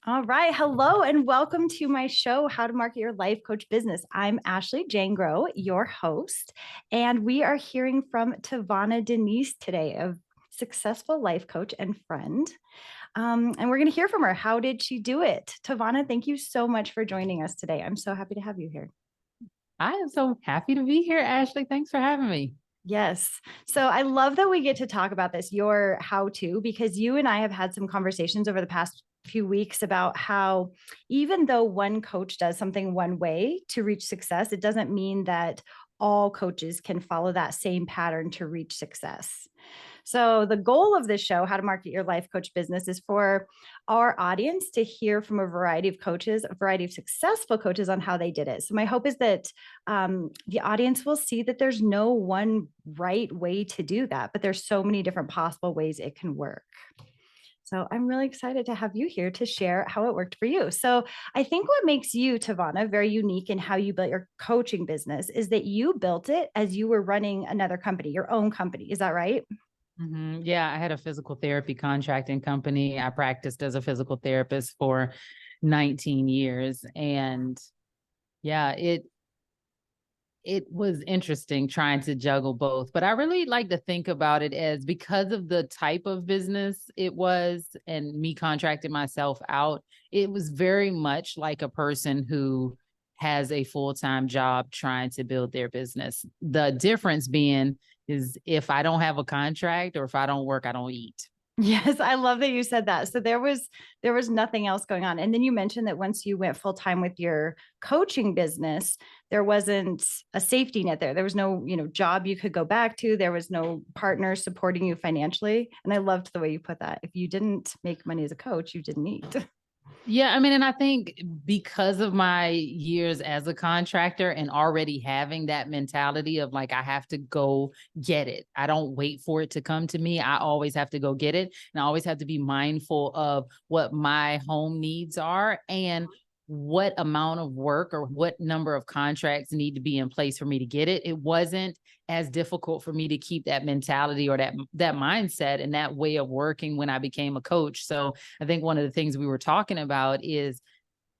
All right. Hello and welcome to my show, How to Market Your Life Coach Business. I'm Ashley Jangro, your host, and we are hearing from TaVona Denise today, a successful life coach and friend. And we're going to hear from her. How did she do it? TaVona, thank you so much for joining us today. I'm so happy to have you here. I am so happy to be here, Ashley. Thanks for having me. Yes. So I love that we get to talk about this, your how to, because you and I have had some conversations over the past few weeks about how even though one coach does something one way to reach success, it doesn't mean that all coaches can follow that same pattern to reach success. So, the goal of this show, How to Market Your Life Coach Business, is for our audience to hear from a variety of coaches, a variety of successful coaches on how they did it. So, my hope is that the audience will see that there's no one right way to do that, but there's so many different possible ways it can work. So I'm really excited to have you here to share how it worked for you. So I think what makes you, TaVona, very unique in how you built your coaching business is that you built it as you were running another company, your own company. Is that right? Yeah, I had a physical therapy contracting company. I practiced as a physical therapist for 19 years. And yeah, it was interesting trying to juggle both. But I really like to think about it as because of the type of business it was and me contracting myself out, it was very much like a person who has a full-time job trying to build their business. The difference being is if I don't have a contract or if I don't work, I don't eat. Yes, I love that you said that. So there was nothing else going on. And then you mentioned that once you went full time with your coaching business, there wasn't a safety net there. There was no, job you could go back to. There was no partner supporting you financially. And I loved the way you put that. If you didn't make money as a coach, you didn't eat. Yeah, I mean, and I think because of my years as a contractor and already having that mentality of like, I have to go get it. I don't wait for it to come to me. I always have to go get it. And I always have to be mindful of what my home needs are and what amount of work or what number of contracts need to be in place for me to get it. It wasn't as difficult for me to keep that mentality or that mindset and that way of working when I became a coach. So I think one of the things we were talking about is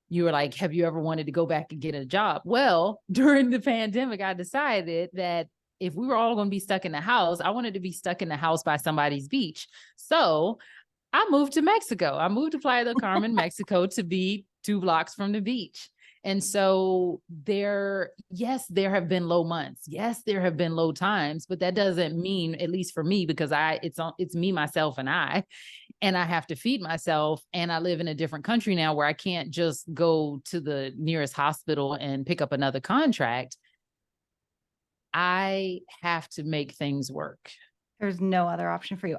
you were like, have you ever wanted to go back and get a job? Well, during the pandemic, I decided that if we were all going to be stuck in the house, I wanted to be stuck in the house by somebody's beach. So I moved to Mexico. I moved to Playa del Carmen, Mexico to be 2 blocks from the beach. And so yes, there have been low months. Yes, there have been low times, but that doesn't mean, at least for me, because it's me, myself, and I have to feed myself. And I live in a different country now where I can't just go to the nearest hospital and pick up another contract. I have to make things work. There's no other option for you.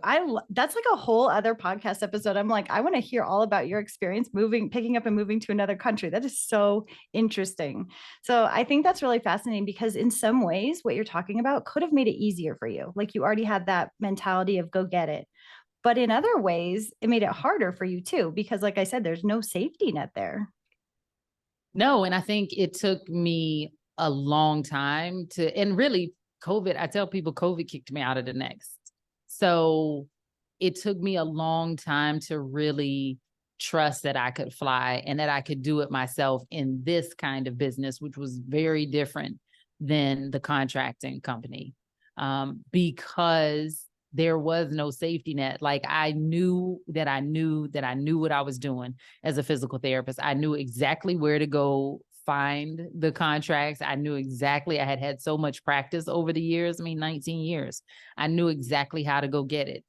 That's like a whole other podcast episode. I'm like, I want to hear all about your experience picking up and moving to another country. That is so interesting. So I think that's really fascinating because in some ways, what you're talking about could have made it easier for you. Like you already had that mentality of go get it. But in other ways, it made it harder for you too, because like I said, there's no safety net there. No, and I think it took me a long time and really COVID, I tell people COVID kicked me out of the next. So it took me a long time to really trust that I could fly and that I could do it myself in this kind of business, which was very different than the contracting company. Because there was no safety net. Like I knew that I knew that I knew what I was doing as a physical therapist. I knew exactly where to go find the contracts. I knew exactly, I had so much practice over the years. I mean, 19 years. I knew exactly how to go get it.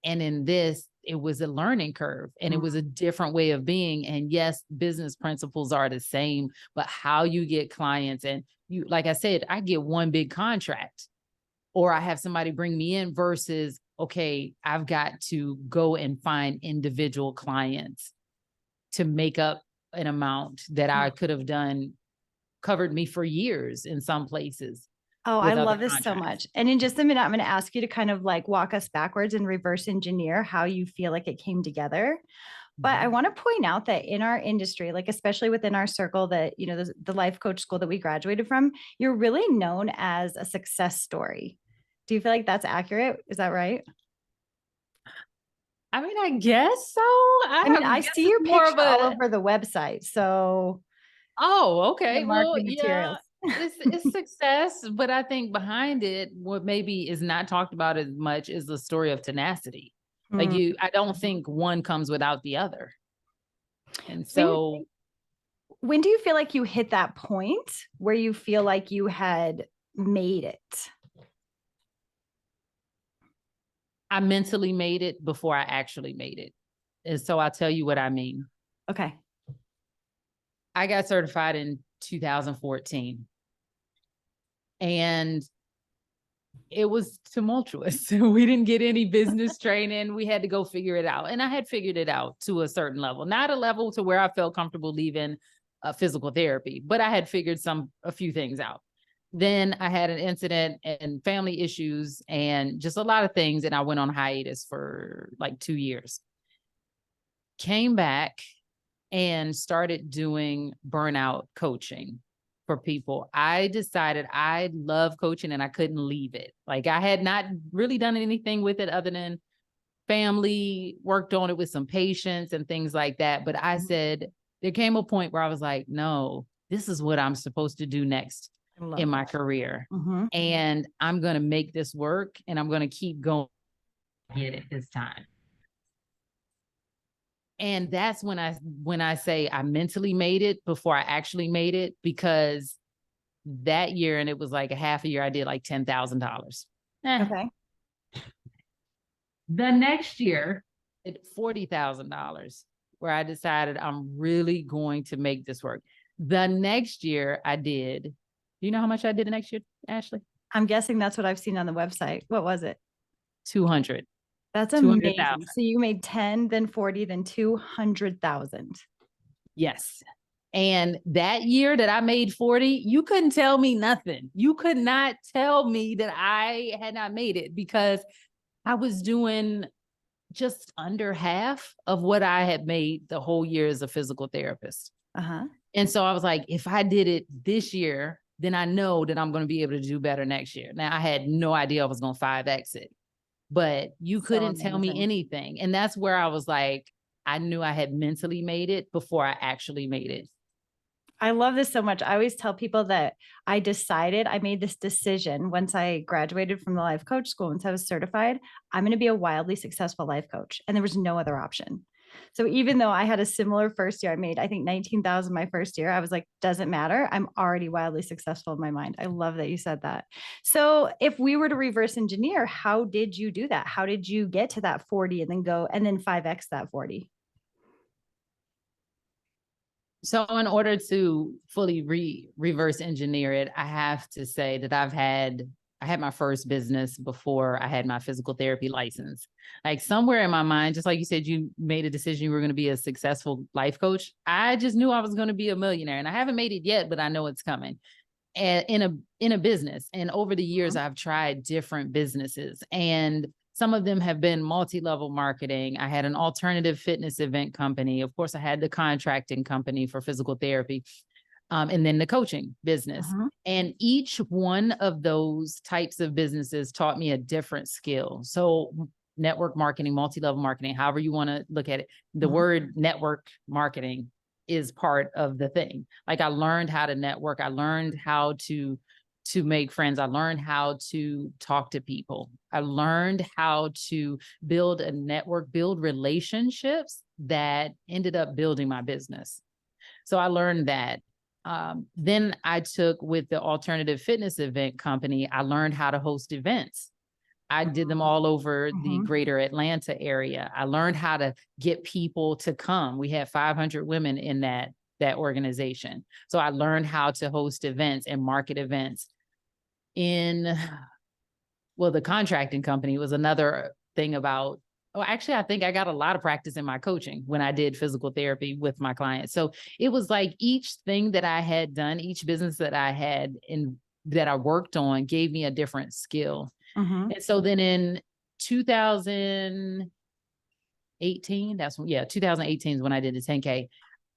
And in this, it was a learning curve and it was a different way of being. And yes, business principles are the same, but how you get clients and you, like I said, I get one big contract or I have somebody bring me in versus, okay, I've got to go and find individual clients to make up an amount that I could have done, covered me for years in some places Oh, I with other love this so contracts. much. And in just a minute, I'm going to ask you to kind of like walk us backwards and reverse engineer how you feel like it came together. But I want to point out that in our industry, like especially within our circle that, the life coach school that we graduated from, you're really known as a success story. Do you feel like that's accurate? Is that right? I mean, I guess so. I mean, I guess see it's your more of picture all a, over the website. So oh, the okay. Well, marketing yeah, materials. it's success, but I think behind it, what maybe is not talked about as much is the story of tenacity. Like Mm. I don't think one comes without the other. And When so when do you feel like you hit that point where you feel like you had made it? I mentally made it before I actually made it. And so I'll tell you what I mean. Okay. I got certified in 2014 and it was tumultuous. We didn't get any business training. We had to go figure it out. And I had figured it out to a certain level, not a level to where I felt comfortable leaving physical therapy, but I had figured a few things out. Then I had an incident and family issues and just a lot of things. And I went on hiatus for like 2 years. Came back and started doing burnout coaching for people. I decided I love coaching and I couldn't leave it. Like I had not really done anything with it other than family, worked on it with some patients and things like that. But I said, there came a point where I was like, no, this is what I'm supposed to do next I love in my that. career. Mm-hmm. And I'm going to make this work and I'm going to keep going. Get it this time. And that's when I say I mentally made it before I actually made it, because that year, and it was like a half a year, I did like $10,000. Okay. The next year, it $40,000, where I decided I'm really going to make this work. The next year, I did. Do you know how much I did the next year, Ashley? I'm guessing that's what I've seen on the website. What was it? 200, That's 200,000. amazing. So you made 10, then 40, then 200,000. Yes. And that year that I made 40, you couldn't tell me nothing. You could not tell me that I had not made it, because I was doing just under half of what I had made the whole year as a physical therapist. Uh-huh. And so I was like, if I did it this year, then I know that I'm going to be able to do better next year. Now, I had no idea I was going to 5X it, but you So couldn't tell me amazing. anything. And that's where I was like, I knew I had mentally made it before I actually made it. I love this so much. I always tell people that I made this decision once I graduated from the life coach school, once I was certified, I'm going to be a wildly successful life coach. And there was no other option. So even though I had a similar first year, I made, I think 19,000 my first year. I was like, doesn't matter. I'm already wildly successful in my mind. I love that you said that. So if we were to reverse engineer, how did you do that? How did you get to that 40 and then go and then 5X that 40? So in order to fully reverse engineer it, I have to say that I had my first business before I had my physical therapy license. Like somewhere in my mind, just like you said, you made a decision you were going to be a successful life coach. I just knew I was going to be a millionaire, and I haven't made it yet, but I know it's coming. And in a business. And over the years, I've tried different businesses, and some of them have been multi-level marketing. I had an alternative fitness event company. Of course, I had the contracting company for physical therapy, and then the coaching business. Uh-huh. And each one of those types of businesses taught me a different skill. So network marketing, multi-level marketing, however you want to look at it. The word network marketing is part of the thing. Like I learned how to network. I learned how to make friends. I learned how to talk to people. I learned how to build a network, build relationships that ended up building my business. So I learned that. Then I took with the alternative fitness event company, I learned how to host events. I did them all over the greater Atlanta area. I learned how to get people to come. We had 500 women in that organization. So I learned how to host events and market events. The contracting company was another thing about, actually, I think I got a lot of practice in my coaching when I did physical therapy with my clients. So it was like each thing that I had done, each business that I had that I worked on gave me a different skill. Mm-hmm. And so then in 2018, 2018 is when I did the 10K.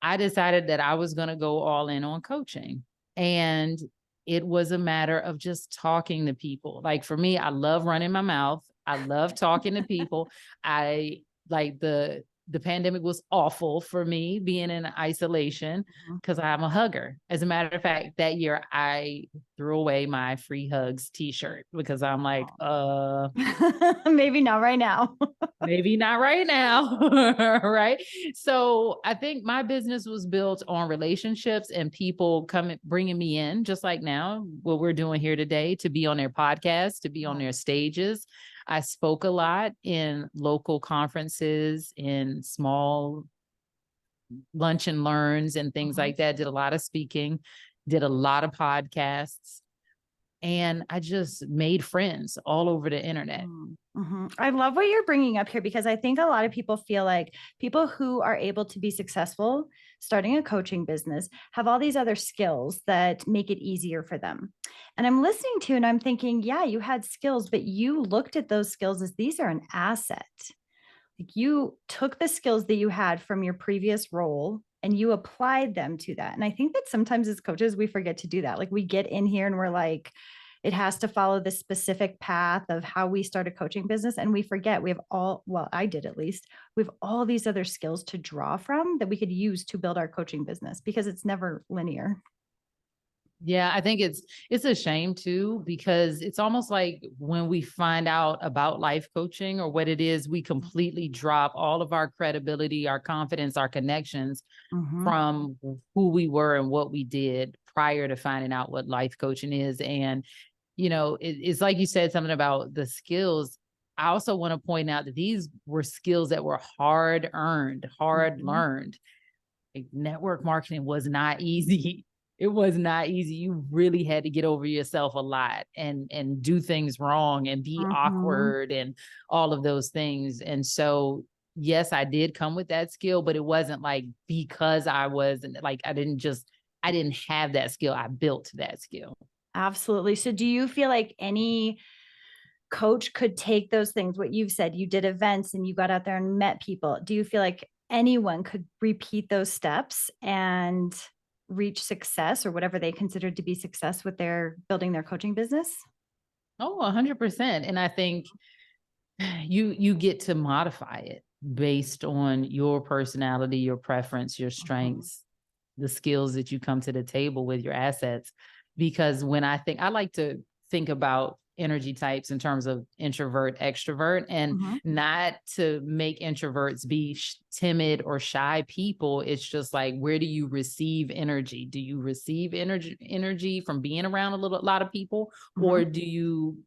I decided that I was going to go all in on coaching. And it was a matter of just talking to people. Like for me, I love running my mouth. I love talking to people. I like the pandemic was awful for me being in isolation Mhm. because I'm a hugger. As a matter of fact, that year I threw away my free hugs t-shirt because I'm like, Maybe not right now. maybe not right now. Right. So I think my business was built on relationships and people coming, bringing me in, just like now, what we're doing here today, to be on their podcast, to be on their stages. I spoke a lot in local conferences, in small lunch and learns and things Mhm. like that. Did a lot of speaking, did a lot of podcasts, and I just made friends all over the internet. Mhm. I love what you're bringing up here because I think a lot of people feel like people who are able to be successful starting a coaching business have all these other skills that make it easier for them. And I'm listening to and I'm thinking, yeah, you had skills, but you looked at those skills as these are an asset. Like you took the skills that you had from your previous role and you applied them to that. And I think that sometimes as coaches, we forget to do that. Like we get in here and we're like, it has to follow this specific path of how we start a coaching business. And we forget we have all, well, I did at least, we have all these other skills to draw from that we could use to build our coaching business because it's never linear. Yeah, I think it's a shame too, because it's almost like when we find out about life coaching or what it is, we completely drop all of our credibility, our confidence, our connections Mhm. from who we were and what we did prior to finding out what life coaching is. And, it's like you said something about the skills. I also want to point out that these were skills that were hard earned, hard Mhm. learned. Like, network marketing was not easy. It was not easy. You really had to get over yourself a lot and do things wrong and be Mhm. awkward and all of those things. And so, yes, I did come with that skill, but it wasn't like because I was like I didn't have that skill. I built that skill. Absolutely. So do you feel like any coach could take those things, what you've said, you did events and you got out there and met people. Do you feel like anyone could repeat those steps and reach success or whatever they considered to be success with their building their coaching business? Oh, 100%. And I think you get to modify it based on your personality, your preference, your Mhm. strengths, the skills that you come to the table with, your assets. Because when I like to think about energy types in terms of introvert, extrovert, and Mhm. not to make introverts be timid or shy people. It's just like, where do you receive energy? Do you receive energy from being around lot of people, Mhm. or do you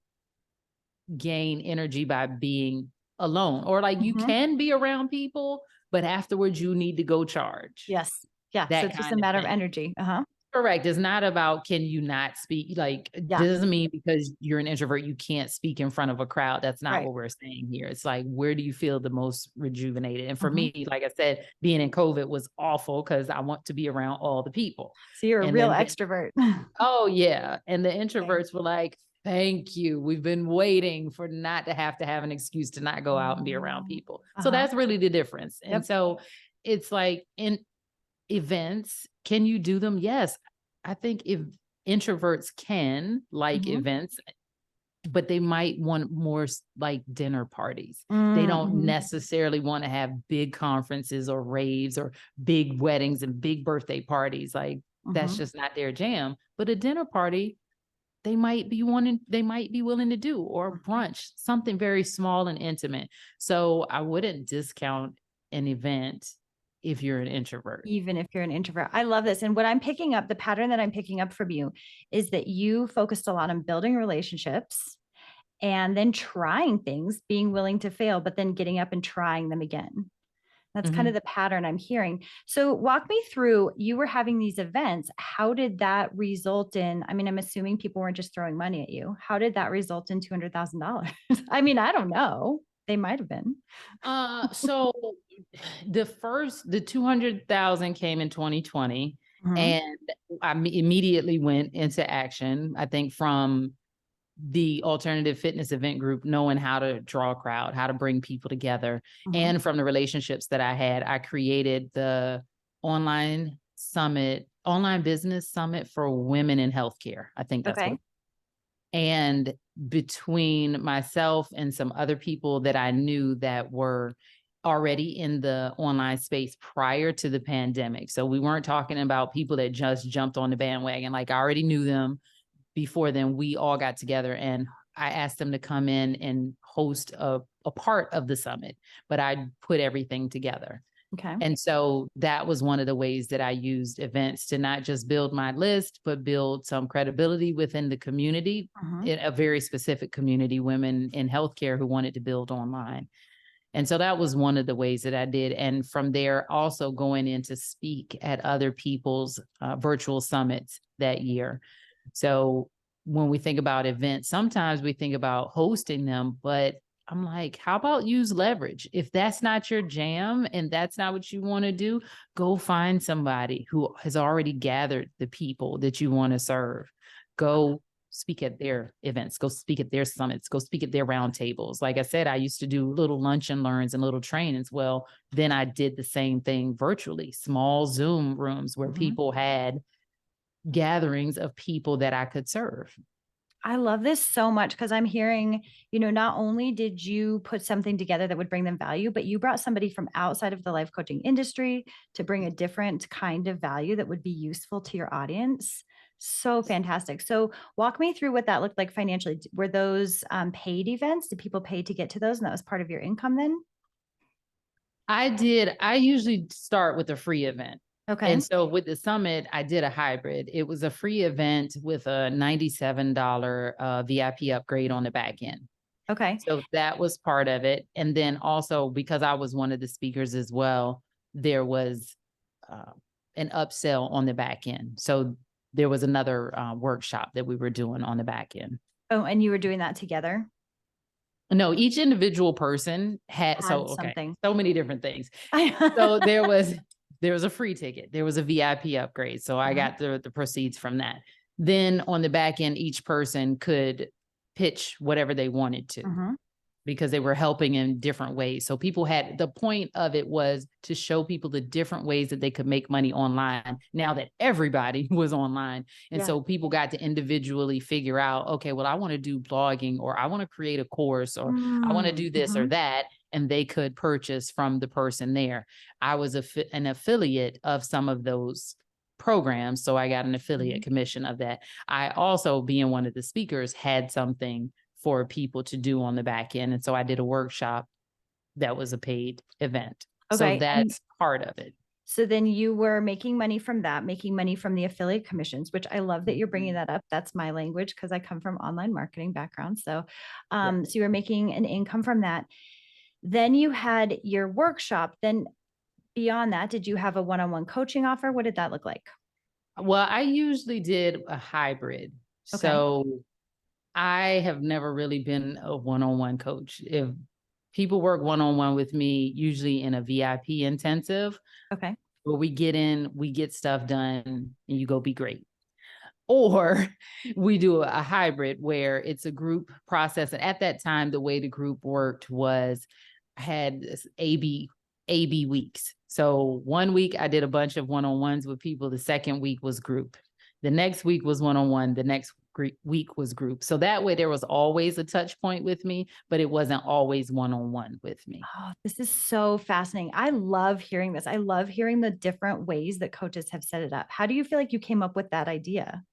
gain energy by being alone? Or like you Mhm. can be around people, but afterwards you need to go charge, Yes. Yeah. So that it's just a kind of matter of thing. energy. Uh-huh. Correct. It's not about can you not speak. Like, it Yeah. doesn't mean because you're an introvert, you can't speak in front of a crowd. That's not Right. what we're saying here. It's like, where do you feel the most rejuvenated? And for Mhm. me, like I said, being in COVID was awful because I want to be around all the people. So you're a And real then extrovert. oh, yeah, and the Same. introverts were like, "Thank you. We've been waiting for not to have an excuse to not go out and be around Mm. people." So Uh-huh. that's really the difference. And Yep. so it's like in events, can you do them? Yes. I think if introverts can like Mhm. events, but they might want more like dinner parties. They Mm, don't mhm. necessarily want to have big conferences or raves or big weddings and big birthday parties. Like, that's Mhm. just not their jam. But a dinner party, they might be willing to do, or Mhm. brunch, something very small and intimate. So I wouldn't discount an event if you're an introvert. Even if you're an introvert. I love this. And what I'm picking up, the pattern that I'm picking up from you is that you focused a lot on building relationships and then trying things, being willing to fail, but then getting up and trying them again. That's kind of Mhm. the pattern I'm hearing. So walk me through, you were having these events. How did that result in, I mean, I'm assuming people weren't just throwing money at you. How did that result in $200,000? I mean, I don't know. They might have been. So the 200,000 came in 2020, Mhm. and I immediately went into action. I think from the alternative fitness event group, knowing how to draw a crowd, how to bring people together, Mhm. and from the relationships that I had, I created the online business summit for women in healthcare. I think that's what. Okay. And between myself and some other people that I knew that were already in the online space prior to the pandemic. So we weren't talking about people that just jumped on the bandwagon. Like I already knew them before then. We all got together and I asked them to come in and host a part of the summit, but I put everything together. Okay. And so that was one of the ways that I used events to not just build my list, but build some credibility within the community, in a very specific community, women in healthcare who wanted to build online. And so that was one of the ways that I did. And from there, also going in to speak at other people's virtual summits that year. So when we think about events, sometimes we think about hosting them, but I'm like, how about use leverage? If that's not your jam and that's not what you want to do, go find somebody who has already gathered the people that you want to serve. Go speak at their events, go speak at their summits, go speak at their roundtables. Like I said, I used to do little lunch and learns and little trainings. Well, then I did the same thing virtually, small Zoom rooms where people had gatherings of people that I could serve. I love this so much because I'm hearing, not only did you put something together that would bring them value, but you brought somebody from outside of the life coaching industry to bring a different kind of value that would be useful to your audience. So fantastic. So walk me through what that looked like financially. Were those paid events? Did people pay to get to those? And that was part of your income then? I usually start with a free event. Okay. And so with the summit, I did a hybrid. It was a free event with a $97 VIP upgrade on the back end. Okay. So that was part of it. And then also because I was one of the speakers as well, there was an upsell on the back end. So there was another workshop that we were doing on the back end. Oh, and you were doing that together? No, each individual person had something. so many different things. So there was a free ticket, there was a VIP upgrade. So I got the proceeds from that. Then on the back end, each person could pitch whatever they wanted to because they were helping in different ways. So people had, the point of it was to show people the different ways that they could make money online now that everybody was online. And so people got to individually figure out, okay, well, I want to do blogging, or I want to create a course, or I want to do this or that. And they could purchase from the person there. I was an affiliate of some of those programs, so I got an affiliate commission of that. I also, being one of the speakers, had something for people to do on the back end. And so I did a workshop that was a paid event. Okay. So that's part of it. So then you were making money from that, making money from the affiliate commissions, which I love that you're bringing that up. That's my language because I come from online marketing background. So, so you were making an income from that. Then you had your workshop. Then beyond that, did you have a one-on-one coaching offer? What did that look like? Well, I usually did a hybrid. Okay. So I have never really been a one-on-one coach. If people work one-on-one with me, usually in a VIP intensive, okay, where we get in, we get stuff done, and you go be great. Or we do a hybrid where it's a group process. And at that time, the way the group worked was I had AB weeks. So 1 week I did a bunch of one-on-ones with people. The second week was group. The next week was one-on-one. The next week was group. So that way there was always a touch point with me, but it wasn't always one-on-one with me. Oh, this is so fascinating. I love hearing this. I love hearing the different ways that coaches have set it up. How do you feel like you came up with that idea?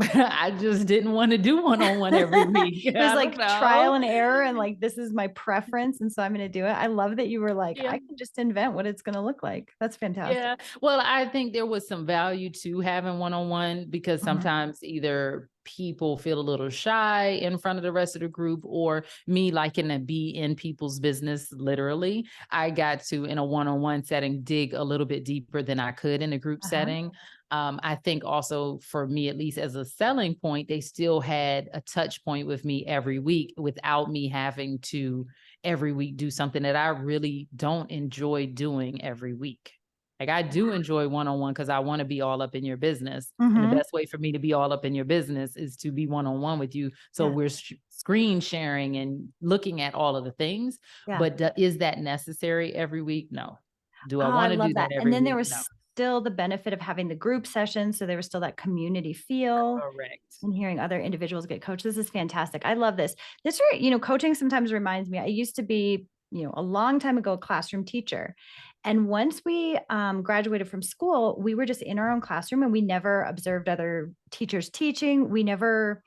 I just didn't want to do one-on-one every week. It was like trial and error, and like, this is my preference, and so I'm going to do it. I love that you were like, I can just invent what it's going to look like. That's fantastic. Yeah. Well, I think there was some value to having one-on-one because sometimes either people feel a little shy in front of the rest of the group, or me liking to be in people's business. Literally, I got to, in a one-on-one setting, dig a little bit deeper than I could in a group setting. I think also for me, at least as a selling point, they still had a touch point with me every week without me having to every week do something that I really don't enjoy doing every week. Like I do enjoy one-on-one because I want to be all up in your business. And the best way for me to be all up in your business is to be one-on-one with you. So we're screen sharing and looking at all of the things. But is that necessary every week? No. Do I want to do that every week? And then there was still the benefit of having the group session. So there was still that community feel Correct. and hearing other individuals get coached. This is fantastic. I love this. Coaching sometimes reminds me, I used to be, a long time ago, a classroom teacher. And once we graduated from school, we were just in our own classroom and we never observed other teachers teaching. We never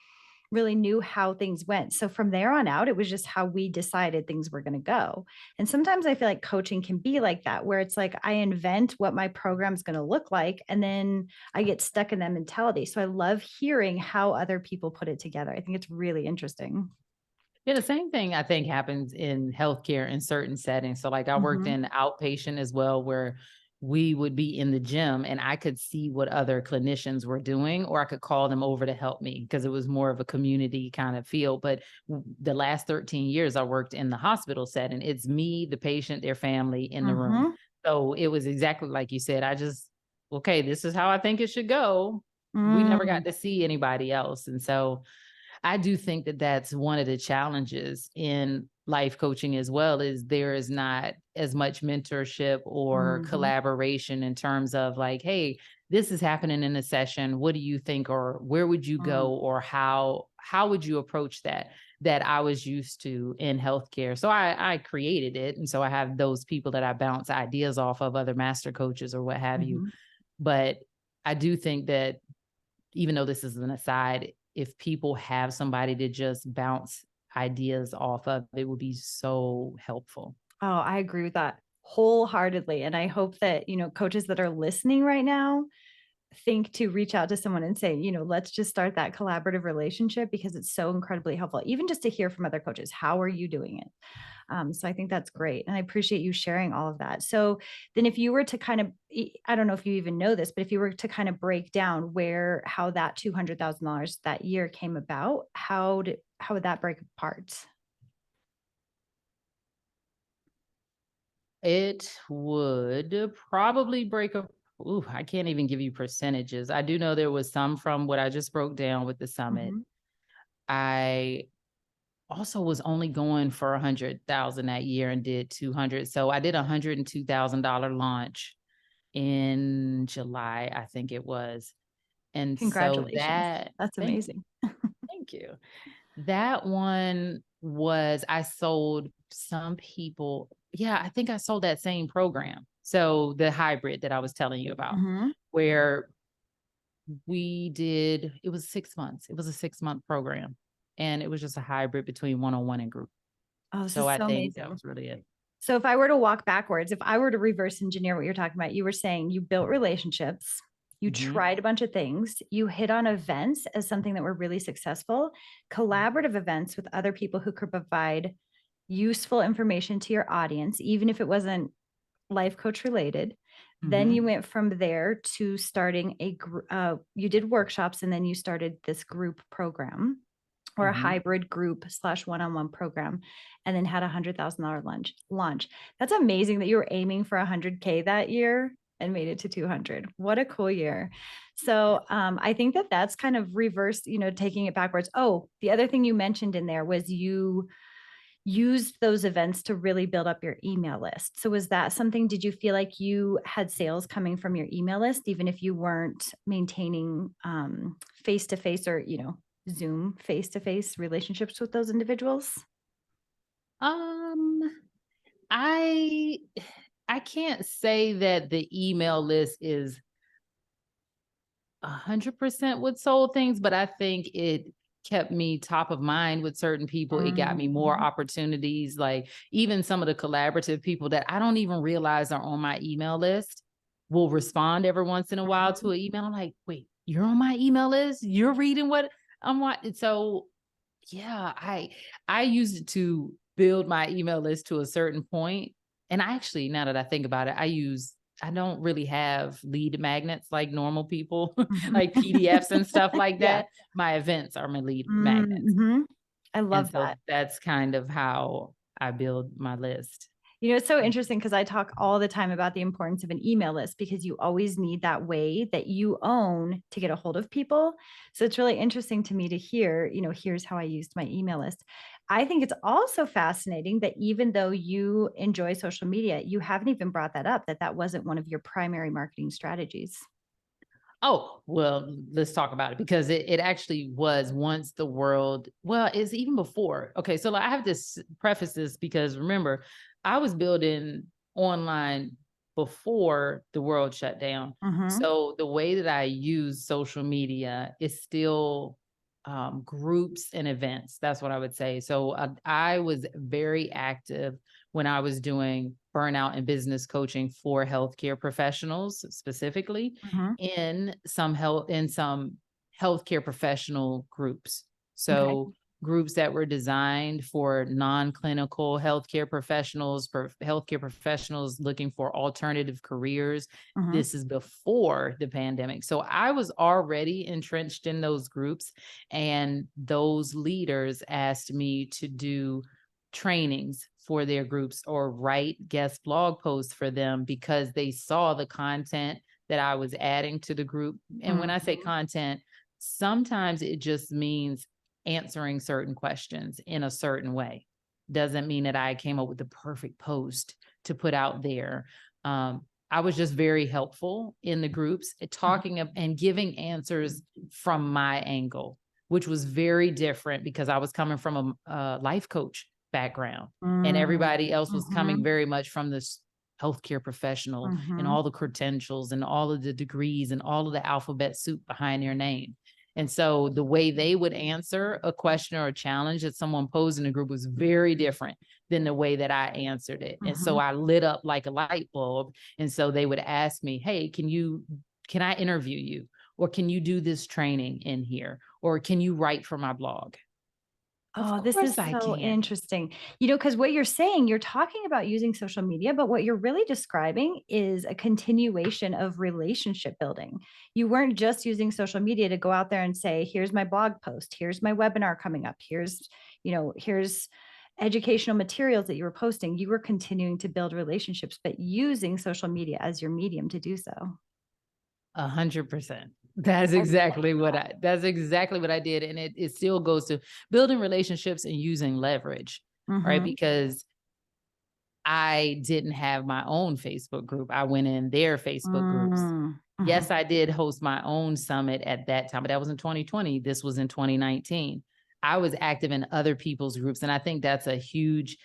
really knew how things went. So from there on out, it was just how we decided things were going to go. And sometimes I feel like coaching can be like that, where it's like I invent what my program's going to look like, and then I get stuck in that mentality. So I love hearing how other people put it together. I think it's really interesting. Yeah, the same thing I think happens in healthcare in certain settings. So like I worked Mhm. in outpatient as well, where we would be in the gym and I could see what other clinicians were doing, or I could call them over to help me because it was more of a community kind of feel. But the last 13 years I worked in the hospital setting. It's me, the patient, their family in the room. Mhm. So it was exactly like you said. Okay, this is how I think it should go. We never Mm. got to see anybody else. And so I do think that that's one of the challenges in life coaching as well, is there is not as much mentorship or Mhm. collaboration in terms of like, hey, this is happening in a session. What do you think, or where would you Mm. go, or how would you approach that I was used to in healthcare? So I created it, and so I have those people that I bounce ideas off of, other master coaches or what have you. Mhm. But I do think that, even though this is an aside, if people have somebody to just bounce ideas off of, it would be so helpful. Oh, I agree with that wholeheartedly. And I hope that, coaches that are listening right now think to reach out to someone and say, let's just start that collaborative relationship, because it's so incredibly helpful, even just to hear from other coaches. How are you doing it? So I think that's great. And I appreciate you sharing all of that. So then if you were to kind of, I don't know if you even know this, but if you were to kind of break down how that $200,000 that year came about, how would that break apart? It would probably break a ooh, I can't even give you percentages. I do know there was some from what I just broke down with the summit. Mhm. I also was only going for 100,000 that year and did 200. So I did $102,000 launch in July, I think it was. And so Congratulations. That's thank amazing. thank you. That one was, I sold some people. Yeah, I think I sold that same program. So the hybrid that I was telling you about, Mhm. where it was 6 months. It was a 6-month program. And it was just a hybrid between one-on-one and group. Oh, this So is I so think that amazing. was really it. So if I were to walk backwards, if I were to reverse engineer what you're talking about, you were saying you built relationships, you Mhm. tried a bunch of things, you hit on events as something that were really successful, collaborative events with other people who could provide useful information to your audience, even if it wasn't life coach related. Then you Mhm. went from there to starting you did workshops, and then you started this group program, or a Mhm. hybrid group slash one-on-one program, and then had $100,000 launch. That's amazing that you were aiming for 100K that year and made it to 200. What a cool year. So I think that that's kind of reverse, taking it backwards. Oh, the other thing you mentioned in there was you used those events to really build up your email list. So was that something, did you feel like you had sales coming from your email list, even if you weren't maintaining face-to-face or, Zoom face-to-face relationships with those individuals? Um, I I can't say that the email list is 100% what sold things, but I think it kept me top of mind with certain people. It got me more Mhm. opportunities, like even some of the collaborative people that I don't even realize are on my email list will respond every once in a while to Mhm. an email. I'm like, wait, you're on my email list? You're reading what I'm watching. So yeah, I used it to build my email list to a certain point. And I actually, now that I think about it, I don't really have lead magnets like normal people, Mhm. like PDFs and stuff like Yeah. that. My events are my lead magnets. Mhm. I And love so that. that's kind of how I build my list. It's so interesting because I talk all the time about the importance of an email list, because you always need that way that you own to get a hold of people. So it's really interesting to me to hear, here's how I used my email list. I think it's also fascinating that even though you enjoy social media, you haven't even brought that up, that that wasn't one of your primary marketing strategies. Oh, well, let's talk about it because it actually was once the world, well, it's even before. Okay. So like, I have to preface this because remember, I was building online before the world shut down. Mhm, So the way that I use social media is still groups and events. That's what I would say. So I was very active when I was doing burnout and business coaching for healthcare professionals specifically mhm. in some healthcare professional groups. Okay. So groups that were designed for non-clinical healthcare professionals looking for alternative careers. Mhm, This is before the pandemic. So I was already entrenched in those groups, and those leaders asked me to do trainings for their groups or write guest blog posts for them because they saw the content that I was adding to the group. And when I say mhm. content, sometimes it just means answering certain questions in a certain way. Doesn't mean that I came up with the perfect post to put out there. I was just very helpful in the groups, and giving answers from my angle, which was very different because I was coming from a life coach background, and Mm, everybody else was coming mhm, very much from this healthcare professional and mhm. all the credentials and all of the degrees and all of the alphabet soup behind their name. And so the way they would answer a question or a challenge that someone posed in a group was very different than the way that I answered it. And so Mhm. I lit up like a light bulb. And so they would ask me, hey, can I interview you? Or can you do this training in here? Or can you write for my blog? Of Oh, this course is I so can. interesting. Because what you're saying, you're talking about using social media, but what you're really describing is a continuation of relationship building. You weren't just using social media to go out there and say, here's my blog post, here's my webinar coming up, here's educational materials that you were posting. You were continuing to build relationships, but using social media as your medium to do so. 100%. I love That's exactly what I did. And it still goes to building relationships and using leverage, right? Mhm. Because I didn't have my own Facebook group. I went in their Facebook groups. Mm, mhm. Yes, I did host my own summit at that time, but that was in 2020. This was in 2019. I was active in other people's groups. And I think that's a huge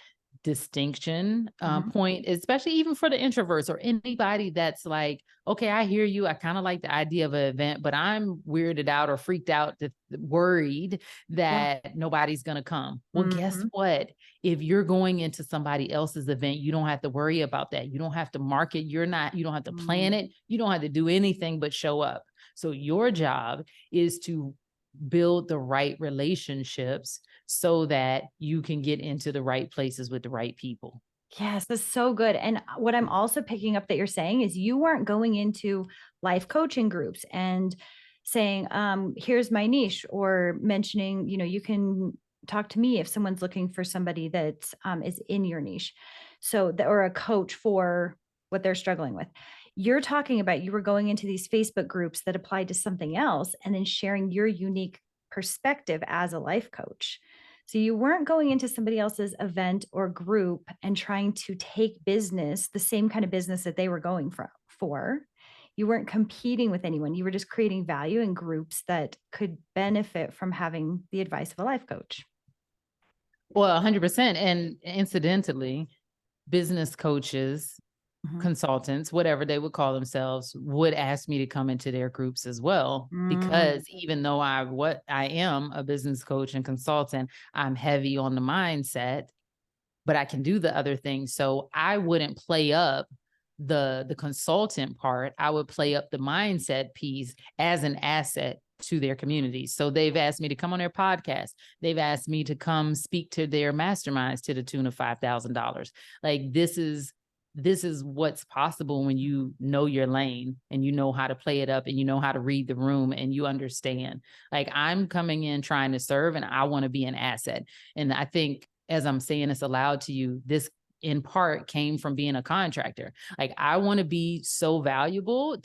distinction Mhm. point, especially even for the introverts or anybody that's like, okay, I hear you. I kind of like the idea of an event, but I'm weirded out or freaked out, worried Yeah. that nobody's going to come. Well, guess Mhm. what? If you're going into somebody else's event, you don't have to worry about that. You don't have to market. You don't have to plan Mm. it. You don't have to do anything but show up. So your job is to build the right relationships so that you can get into the right places with the right people. Yes, that's so good. And what I'm also picking up that you're saying is you weren't going into life coaching groups and saying, here's my niche, or mentioning, you can talk to me if someone's looking for somebody that is in your niche. Or a coach for what they're struggling with. You're talking about you were going into these Facebook groups that applied to something else and then sharing your unique perspective as a life coach. So you weren't going into somebody else's event or group and trying to take business, the same kind of business that they were going for. You weren't competing with anyone. You were just creating value in groups that could benefit from having the advice of a life coach. Well, 100%. And incidentally, business coaches, Mhm. consultants, whatever they would call themselves, would ask me to come into their groups as well. Mm, Because even though I am a business coach and consultant, I'm heavy on the mindset, but I can do the other things. So I wouldn't play up the consultant part. I would play up the mindset piece as an asset to their community. So they've asked me to come on their podcast. They've asked me to come speak to their masterminds to the tune of $5,000. Like this is what's possible when you know your lane and you know how to play it up and you know how to read the room and you understand. Like I'm coming in trying to serve and I want to be an asset. And I think as I'm saying this aloud to you, this in part came from being a contractor. Like I want to be so valuable.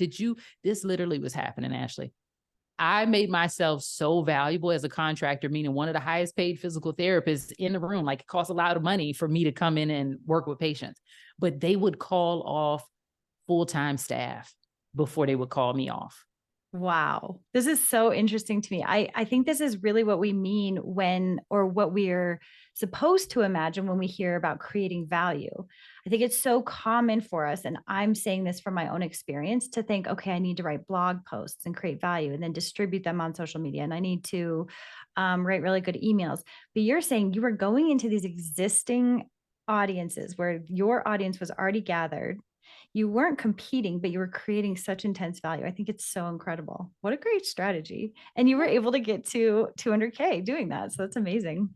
This literally was happening, Ashley. I made myself so valuable as a contractor, meaning one of the highest paid physical therapists in the room. Like, it costs a lot of money for me to come in and work with patients, but they would call off full-time staff before they would call me off. Wow. This is so interesting to me. I think this is really what we mean when, or what we're supposed to imagine when we hear about creating value. I think it's so common for us, and I'm saying this from my own experience, to think, okay, I need to write blog posts and create value and then distribute them on social media. And I need to write really good emails. But you're saying you were going into these existing audiences where your audience was already gathered. You weren't competing, but you were creating such intense value. I think it's so incredible. What a great strategy. And you were able to get to 200K doing that. So that's amazing.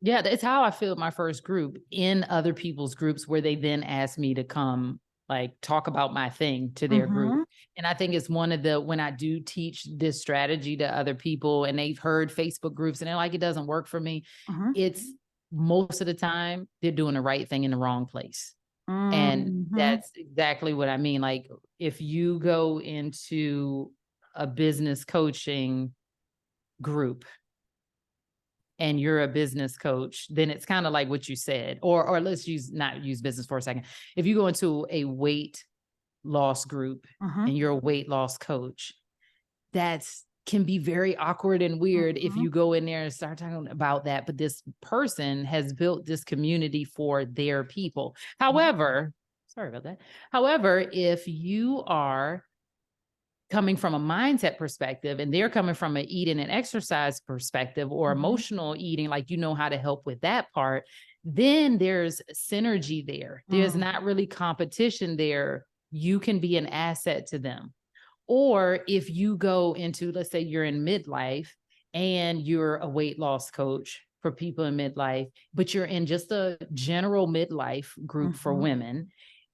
Yeah, it's how I filled my first group, in other people's groups, where they then asked me to come, like, talk about my thing to their group. Mhm, And I think it's one of the, when I do teach this strategy to other people and they've heard Facebook groups and they're like, it doesn't work for me, mhm, it's most of the time they're doing the right thing in the wrong place. And mhm, that's exactly what I mean. Like, if you go into a business coaching group and you're a business coach, then it's kind of like what you said, or let's not use business for a second. If you go into a weight loss group mhm, and you're a weight loss coach, that's can be very awkward and weird if mhm, you go in there and start talking about that. But this person has built this community for their people. mhm, However, sorry about that. However, if you are coming from a mindset perspective and they're coming from an eating and exercise perspective, or mhm, emotional eating, like, you know how to help with that part, then there's synergy there. There's mm, not really competition there. You can be an asset to them. Or if you go into, let's say you're in midlife and you're a weight loss coach for people in midlife, but you're in just a general midlife group for mhm. women,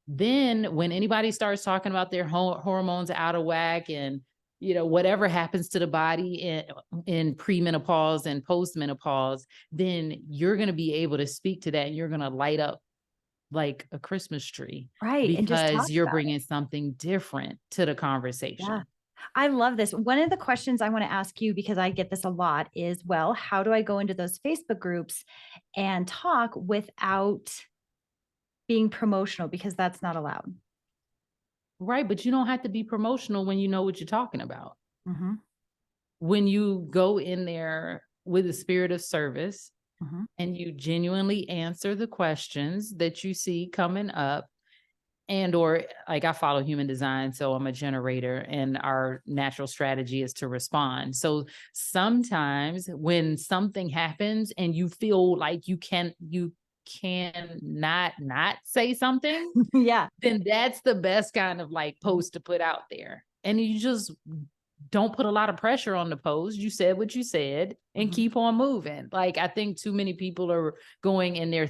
then when anybody starts talking about their hormones out of whack, and whatever happens to the body in premenopause and postmenopause, then you're going to be able to speak to that, and you're going to light up like a Christmas tree, Right. And just talk because you're about it. bringing something different to the Yeah. conversation. I love this. One of the questions I want to ask you, because I get this a lot, is, well, how do I go into those Facebook groups and talk without being promotional? Because that's not allowed. Right. But you don't have to be promotional when you know what you're talking about. Mhm, When you go in there with a spirit of service mhm, and you genuinely answer the questions that you see coming up, and or, like, I follow human design, so I'm a generator, and our natural strategy is to respond. So sometimes when something happens and you feel like you can not say something, yeah. then that's the best kind of, like, post to put out there. And you just don't put a lot of pressure on the post. You said what you said and Mhm, keep on moving. Like, I think too many people are going in there,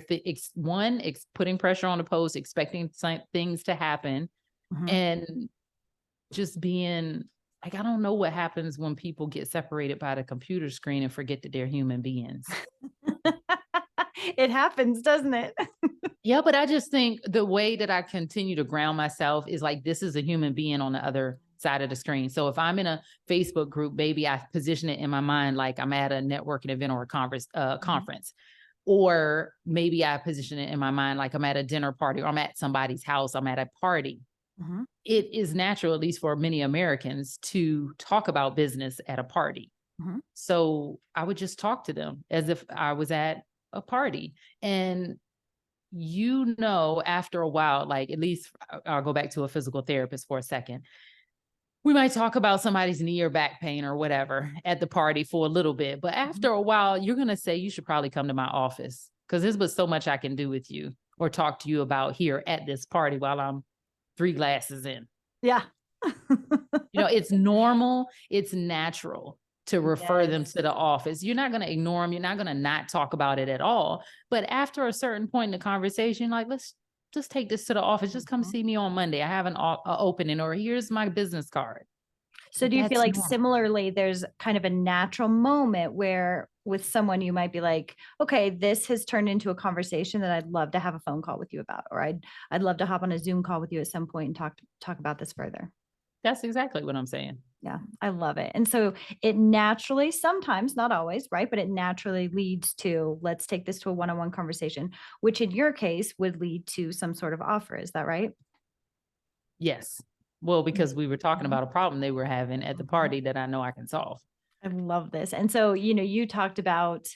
putting pressure on the post, expecting things to happen, mhm. and just being like, I don't know what happens when people get separated by the computer screen and forget that they're human beings. It happens, doesn't it? Yeah, but I just think the way that I continue to ground myself is like, this is a human being on the other side of the screen. So if I'm in a Facebook group, maybe I position it in my mind like I'm at a networking event or a Mhm, conference. Or maybe I position it in my mind like I'm at a dinner party, or I'm at somebody's house, I'm at a party. mhm, It is natural, at least for many Americans, to talk about business at a party. mhm. So I would just talk to them as if I was at a party. And after a while, like, at least I'll go back to a physical therapist for a second. We might talk about somebody's knee or back pain or whatever at the party for a little bit. But Mhm. after a while, you're going to say, you should probably come to my office, because there's but so much I can do with you or talk to you about here at this party while I'm 3 glasses in. Yeah. It's normal, it's natural to refer them Yes. to the office. You're not going to ignore them. You're not going to not talk about it at all. But after a certain point in the conversation, like, let's just take this to the office. Just come Mhm. see me on Monday. I have a opening, or here's my business card. So do you feel That's like normal. similarly, there's kind of a natural moment where with someone you might be like, okay, this has turned into a conversation that I'd love to have a phone call with you about, or I'd love to hop on a Zoom call with you at some point and talk about this further. That's exactly what I'm saying. Yeah, I love it. And so it naturally, sometimes, not always, right? But it naturally leads to, let's take this to a one-on-one conversation, which in your case would lead to some sort of offer. Is that right? Yes. Well, because we were talking Mhm. about a problem they were having at the Mhm. party that I know I can solve. I love this. And so, you talked about,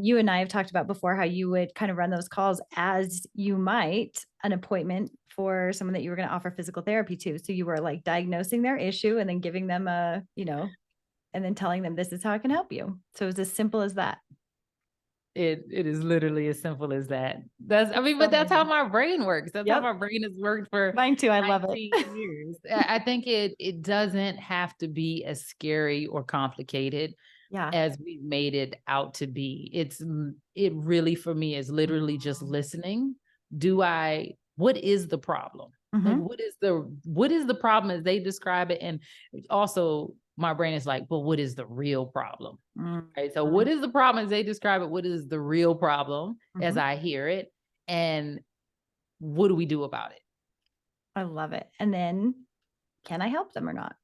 you and I have talked about before how you would kind of run those calls as you might an appointment for someone that you were going to offer physical therapy to. So you were like diagnosing their issue and then giving them and then telling them this is how I can help you. So it's as simple as that. It is literally as simple as that. That's so But that's how amazing. my brain works. That's how Yep. my brain has worked for Mine too. I love it. 19 years. I think it doesn't have to be as scary or complicated Yeah. as we've made it out to be. It really for me is literally just Mhm. listening. What is the problem? Like Mhm. what is the problem as they describe it? And also my brain is like, well, what is the real problem? Mhm. Right. So what is the problem as they describe it? What is the real problem as Mhm. I hear it? And what do we do about it? I love it. And then can I help them or not?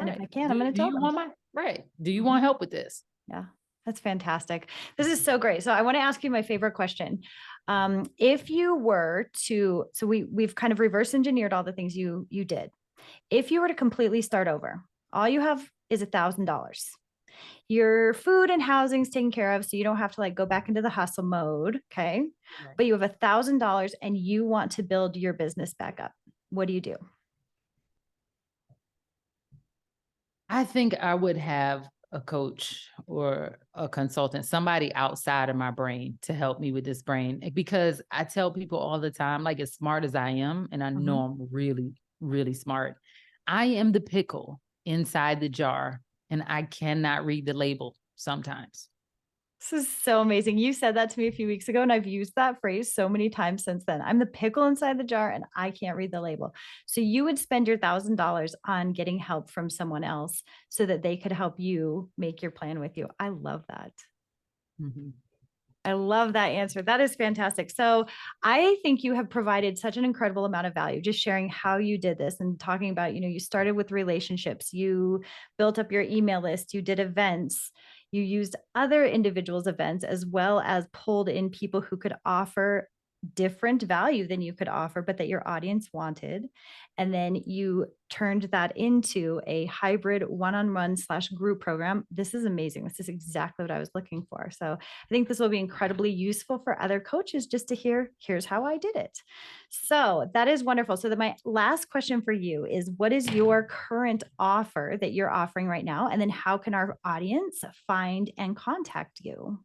And if Right. I can, I'm going to Do tell you them. want my right? Do you Mhm. want help with this? Yeah, that's fantastic. This is so great. So I want to ask you my favorite question. If you were to, so we've kind of reverse engineered all the things you did. If you were to completely start over, all you have is $1,000. Your food and housing is taken care of, so you don't have to like go back into the hustle mode. Okay, Right. but you have $1,000 and you want to build your business back up. What do you do? I think I would have a coach or a consultant, somebody outside of my brain to help me with this brain. Because I tell people all the time, like as smart as I am, and I know Mhm. I'm really, really smart, I am the pickle inside the jar and I cannot read the label sometimes. This is so amazing. You said that to me a few weeks ago, and I've used that phrase so many times since then. I'm the pickle inside the jar, and I can't read the label. So you would spend your $1,000 on getting help from someone else so that they could help you make your plan with you. I love that. Mhm. I love that answer. That is fantastic. So I think you have provided such an incredible amount of value just sharing how you did this and talking about, you started with relationships, you built up your email list, you did events, you used other individuals' events as well as pulled in people who could offer different value than you could offer, but that your audience wanted. And then you turned that into a hybrid one-on-one slash group program. This is amazing. This is exactly what I was looking for. So I think this will be incredibly useful for other coaches just to hear, here's how I did it. So that is wonderful. So my last question for you is what is your current offer that you're offering right now? And then how can our audience find and contact you?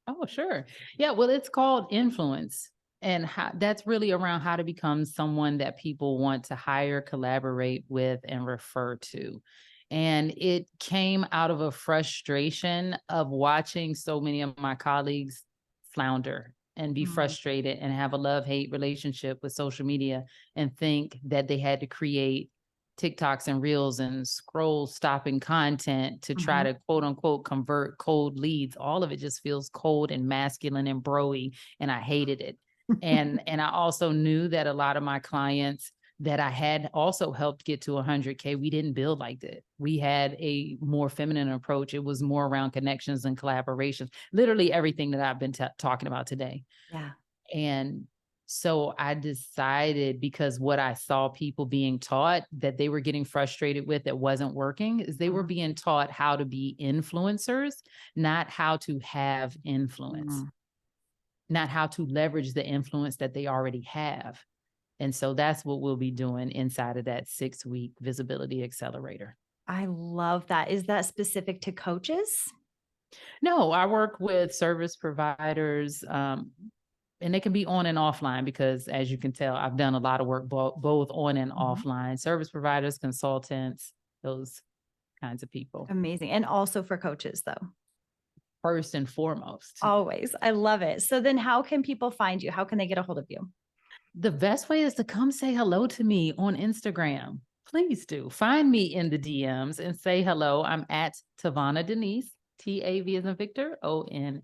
Oh, sure. Yeah, well, it's called influence. And that's really around how to become someone that people want to hire, collaborate with, and refer to. And it came out of a frustration of watching so many of my colleagues flounder and be Mm, frustrated and have a love-hate relationship with social media and think that they had to create TikToks and reels and scroll stopping content to try mhm. to quote unquote convert cold leads. All of it just feels cold and masculine and broy. And I hated it. And I also knew that a lot of my clients that I had also helped get to 100K, we didn't build like that. We had a more feminine approach. It was more around connections and collaborations, literally everything that I've been talking about today. Yeah. And so I decided, because what I saw people being taught that they were getting frustrated with that wasn't working, is they were Mhm. being taught how to be influencers, not how to have influence, Mm. not how to leverage the influence that they already have. And so that's what we'll be doing inside of that 6-week visibility accelerator. I love that. Is that specific to coaches? No, I work with service providers, and they can be on and offline because, as you can tell, I've done a lot of work both on and Mhm. offline. Service providers, consultants, those kinds of people, Amazing. And also for coaches, though. first and foremost. Always. I love it. So then how can people find you? How can they get a hold of you? The best way is to come say hello to me on Instagram. Please do find me in the DMs and say hello. I'm at TaVona Denise, TAV as in Victor, ONADENISE.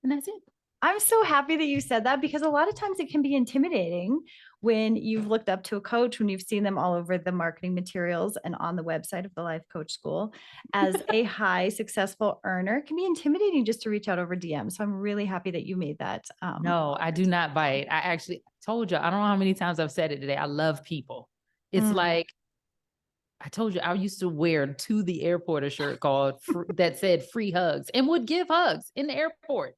And that's it. I'm so happy that you said that because a lot of times it can be intimidating when you've looked up to a coach, when you've seen them all over the marketing materials and on the website of the Life Coach School as a high successful earner, it can be intimidating just to reach out over DM. So I'm really happy that you made that. No, I do not bite. I actually told you, I don't know how many times I've said it today. I love people. It's Mm. like, I told you, I used to wear to the airport a shirt called that said free hugs and would give hugs in the airport.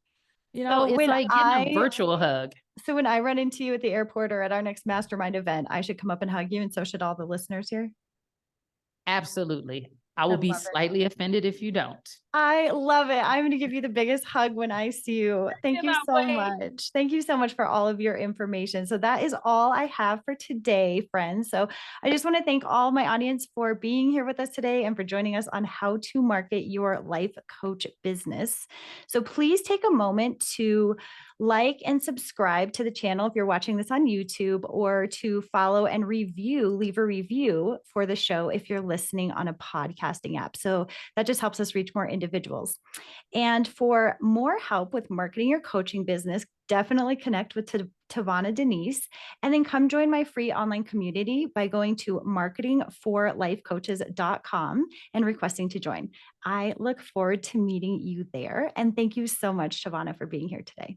So It's like getting a virtual hug. when I run into you at the airport or at our next mastermind event, I should come up and hug you. And so should all the listeners here. Absolutely. I I will be love it. slightly offended if you don't. I love it. I'm going to give you the biggest hug when I see you. Thank you Cannot so wait. much. Thank you so much for all of your information. So that is all I have for today, friends. So I just want to thank all my audience for being here with us today and for joining us on how to market your life coach business. So please take a moment to like and subscribe to the channel if you're watching this on YouTube, or to follow and leave a review for the show if you're listening on a podcasting app. So that just helps us reach more individuals. And for more help with marketing your coaching business, definitely connect with TaVona Denise, and then come join my free online community by going to marketingforlifecoaches.com and requesting to join. I look forward to meeting you there. And thank you so much, TaVona, for being here today.